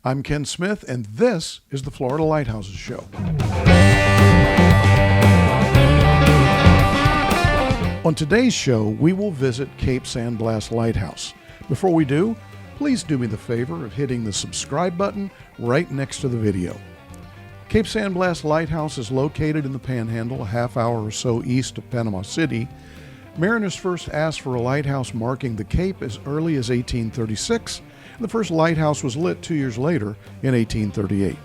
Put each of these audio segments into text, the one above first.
I'm Ken Smith, and this is the Florida Lighthouses Show. On today's show, we will visit Cape San Blas Lighthouse. Before we do, please do me the favor of hitting the subscribe button right next to the video. Cape San Blas Lighthouse is located in the Panhandle, a half hour or so east of Panama City. Mariners first asked for a lighthouse marking the Cape as early as 1836, and the first lighthouse was lit 2 years later in 1838.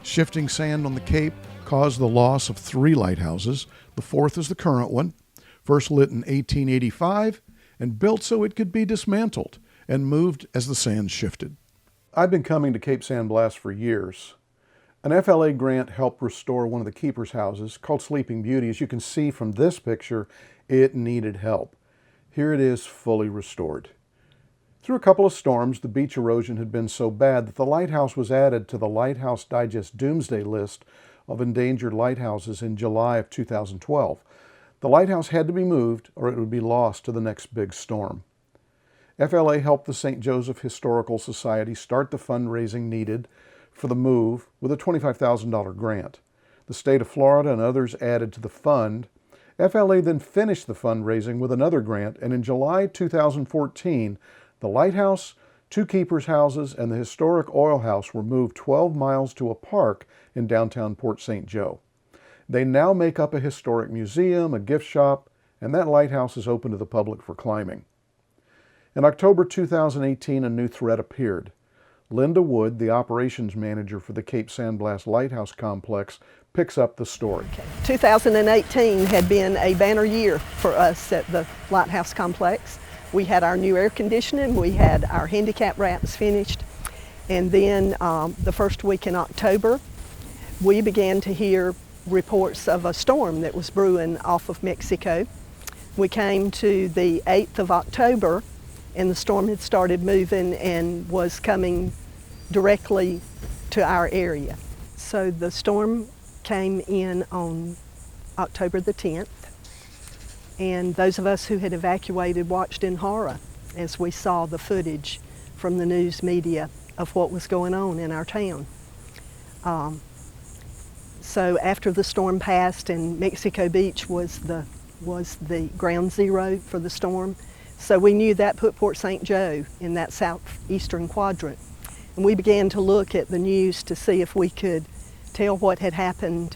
Shifting sand on the Cape caused the loss of 3 lighthouses. The fourth is the current one, first lit in 1885 and built so it could be dismantled and moved as the sand shifted. I've been coming to Cape San Blas for years. An FLA grant helped restore one of the keepers' houses called Sleeping Beauty. As you can see from this picture, it needed help. Here it is, fully restored. Through a couple of storms, the beach erosion had been so bad that the lighthouse was added to the Lighthouse Digest Doomsday List of endangered lighthouses in July of 2012. The lighthouse had to be moved or it would be lost to the next big storm. FLA helped the St. Joseph Historical Society start the fundraising needed for the move with a $25,000 grant. The state of Florida and others added to the fund. FLA then finished the fundraising with another grant, and in July 2014, the lighthouse, 2 keepers' houses, and the historic oil house were moved 12 miles to a park in downtown Port St. Joe. They now make up a historic museum, a gift shop, and that lighthouse is open to the public for climbing. In October 2018, a new threat appeared. Linda Wood, the operations manager for the Cape San Blas Lighthouse Complex, picks up the story. 2018 had been a banner year for us at the Lighthouse Complex. We had our new air conditioning, we had our handicap ramps finished, and then the first week in October, we began to hear reports of a storm that was brewing off of Mexico. We came to the 8th of October, and the storm had started moving and was coming directly to our area. So the storm came in on October the 10th, and those of us who had evacuated watched in horror as we saw the footage from the news media of what was going on in our town. So after the storm passed, and Mexico Beach was the ground zero for the storm, so we knew that put Port St. Joe in that southeastern quadrant. And we began to look at the news to see if we could tell what had happened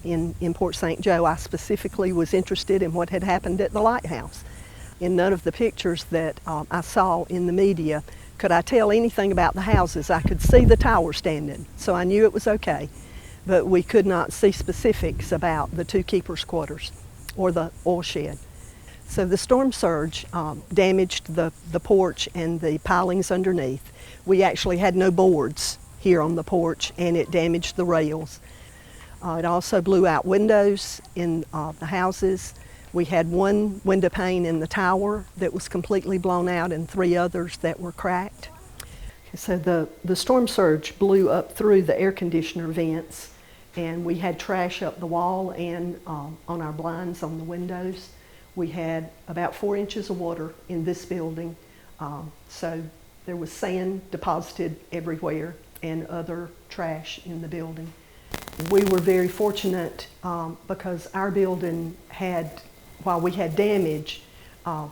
in Port St. Joe. I specifically was interested in what had happened at the lighthouse. In none of the pictures that I saw in the media could I tell anything about the houses. I could see the tower standing, so I knew it was okay. But we could not see specifics about the 2 keepers' quarters or the oil shed. So the storm surge damaged the porch and the pilings underneath. We actually had no boards here on the porch, and it damaged the rails. It also blew out windows in the houses. We had 1 window pane in the tower that was completely blown out and 3 others that were cracked. So the storm surge blew up through the air conditioner vents, and we had trash up the wall and on our blinds on the windows. We had about 4 inches of water in this building, so there was sand deposited everywhere and other trash in the building. We were very fortunate because our building had, while we had damage,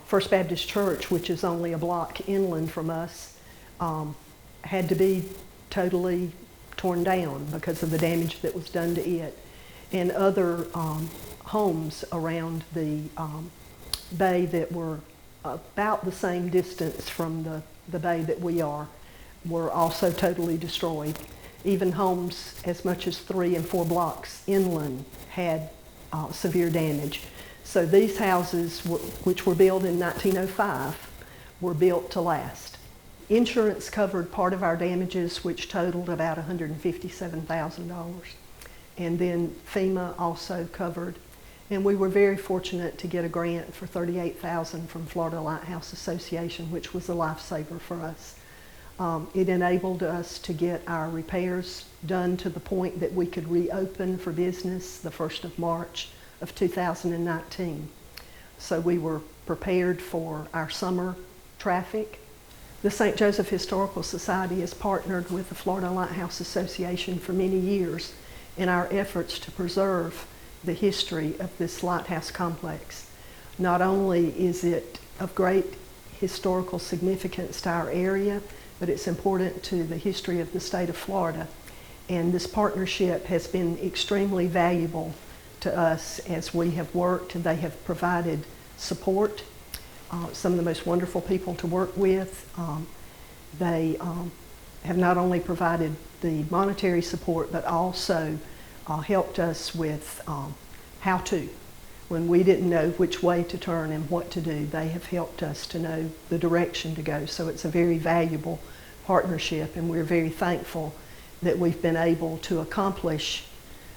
First Baptist Church, which is only a block inland from us, had to be totally torn down because of the damage that was done to it. And other homes around the bay that were about the same distance from the bay that we are were also totally destroyed. Even homes as much as 3 and 4 blocks inland had severe damage. So these houses, which were built in 1905, were built to last. Insurance covered part of our damages, which totaled about $157,000. And then FEMA also covered. And we were very fortunate to get a grant for $38,000 from Florida Lighthouse Association, which was a lifesaver for us. It enabled us to get our repairs done to the point that we could reopen for business the 1st of March of 2019. So we were prepared for our summer traffic. The St. Joseph Historical Society has partnered with the Florida Lighthouse Association for many years in our efforts to preserve the history of this lighthouse complex. Not only is it of great historical significance to our area, but it's important to the history of the state of Florida. And this partnership has been extremely valuable to us as we have worked, and they have provided support. Some of the most wonderful people to work with. They have not only provided the monetary support, but also helped us with how to. When we didn't know which way to turn and what to do, they have helped us to know the direction to go. So it's a very valuable partnership, and we're very thankful that we've been able to accomplish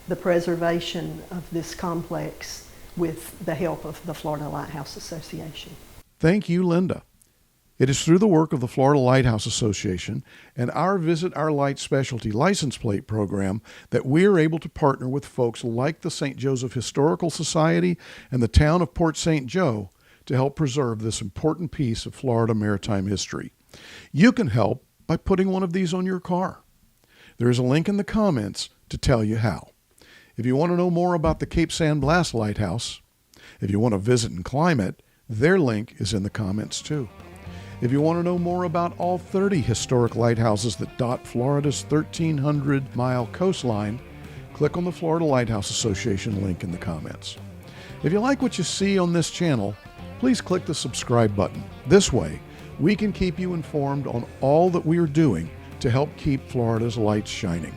the preservation of this complex with the help of the Florida Lighthouse Association. Thank you, Linda. It is through the work of the Florida Lighthouse Association and our Visit Our Light Specialty license plate program that we are able to partner with folks like the St. Joseph Historical Society and the town of Port St. Joe to help preserve this important piece of Florida maritime history. You can help by putting one of these on your car. There is a link in the comments to tell you how. If you want to know more about the Cape San Blas Lighthouse, if you want to visit and climb it, their link is in the comments too. If you want to know more about all 30 historic lighthouses that dot Florida's 1,300-mile coastline, click on the Florida Lighthouse Association link in the comments. If you like what you see on this channel, please click the subscribe button. This way, we can keep you informed on all that we are doing to help keep Florida's lights shining.